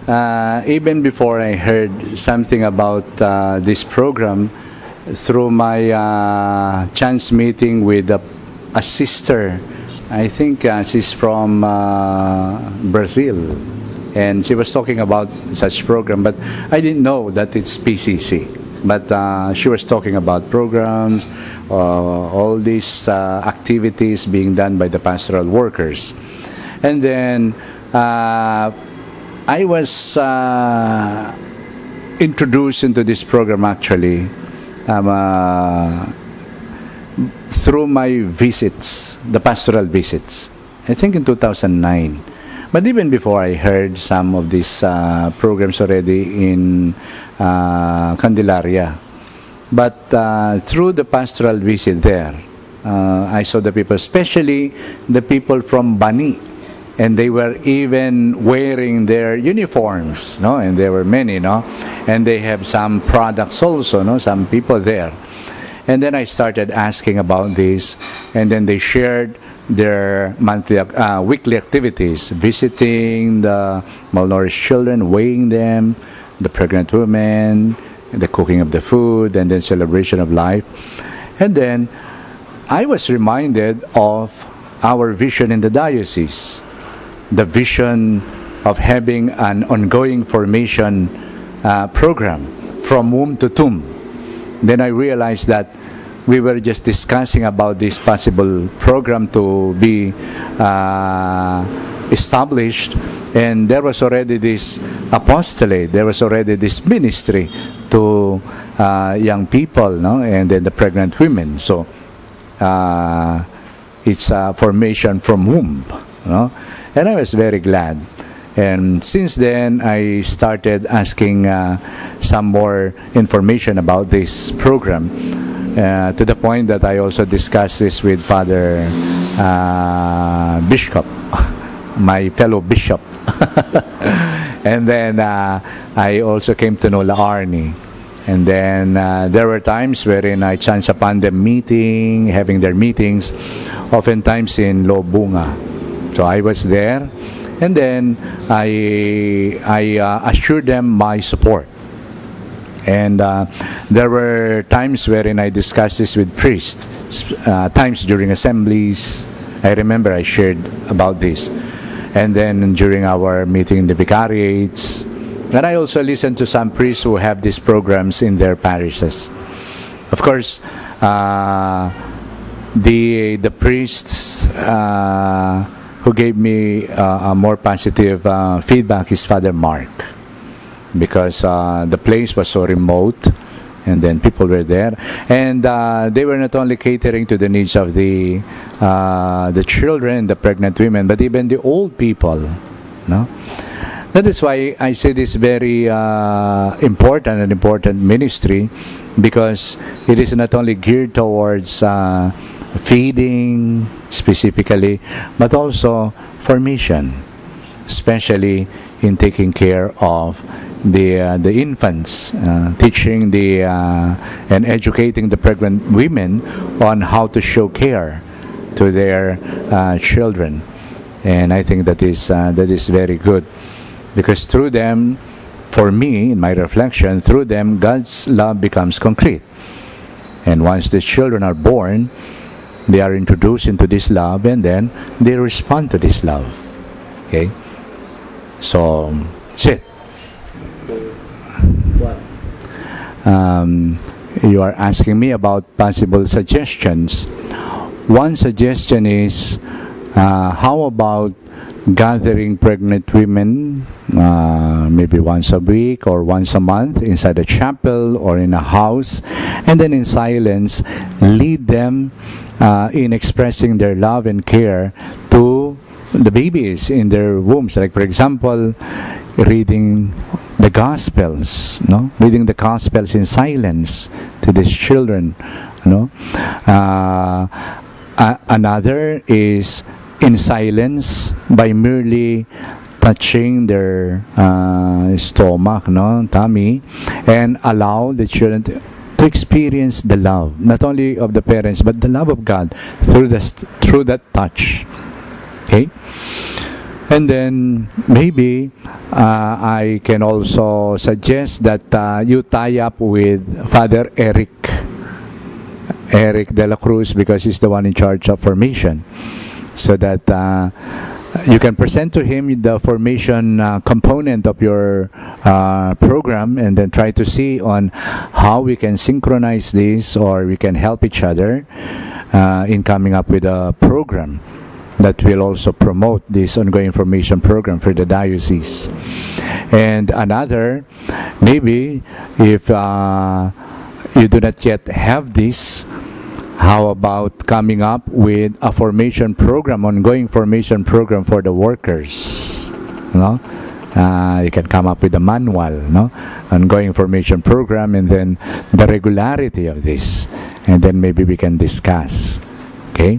even before I heard something about this program, through my chance meeting with a sister. I think she's from Brazil, and she was talking about such program, but I didn't know that it's PCC. But she was talking about programs, all these activities being done by the pastoral workers. And then I was introduced into this program actually through my visits, the pastoral visits, I think in 2009. But even before, I heard some of these programs already in Candelaria. But through the pastoral visit there, I saw the people, especially the people from Bani, and they were even wearing their uniforms, no? And there were many, no? And they have some products also, no? Some people there. And then I started asking about this, and then they shared their monthly, weekly activities, visiting the malnourished children, weighing them, the pregnant women, the cooking of the food, and then celebration of life. And then I was reminded of our vision in the diocese, the vision of having an ongoing formation program from womb to tomb. Then I realized that we were just discussing about this possible program to be established, and there was already this apostolate, there was already this ministry to young people, no? And then the pregnant women. So it's a formation from womb, no? And I was very glad. And since then, I started asking some more information about this program, to the point that I also discussed this with Father Bishop, my fellow bishop. And then I also came to know La Arnie. And then there were times wherein I chanced upon them meeting, having their meetings, oftentimes in Lobunga. So I was there, and then I assured them my support. And there were times wherein I discussed this with priests, times during assemblies. I remember I shared about this. And then during our meeting in the vicariates. And I also listened to some priests who have these programs in their parishes. Of course, the priests who gave me a more positive feedback is Father Mark, because the place was so remote, and then people were there, and they were not only catering to the needs of the children, the pregnant women, but even the old people, no? That is why I say this very important ministry, because it is not only geared towards feeding specifically, but also formation, especially in taking care of the infants, teaching and educating the pregnant women on how to show care to their children. And I think that is very good, because through them, for me, in my reflection, through them, God's love becomes concrete. And once the children are born, they are introduced into this love, and then they respond to this love. Okay? So, that's it. You are asking me about possible suggestions. One suggestion is, how about gathering pregnant women maybe once a week or once a month inside a chapel or in a house, and then in silence lead them in expressing their love and care to the babies in their wombs. Like, for example, reading the Gospels, no? Reading the Gospels in silence to these children, no? Another is in silence by merely touching their stomach, no, tummy, and allow the children to experience the love, not only of the parents, but the love of God through that touch. Okay. And then maybe I can also suggest that you tie up with Father Eric de la Cruz, because he's the one in charge of formation, so that you can present to him the formation component of your program, and then try to see on how we can synchronize this, or we can help each other in coming up with a program that will also promote this ongoing formation program for the diocese. And another, maybe if you do not yet have this, how about coming up with a formation program, ongoing formation program for the workers? No? You can come up with a manual, no? Ongoing formation program, and then the regularity of this, and then maybe we can discuss. Okay.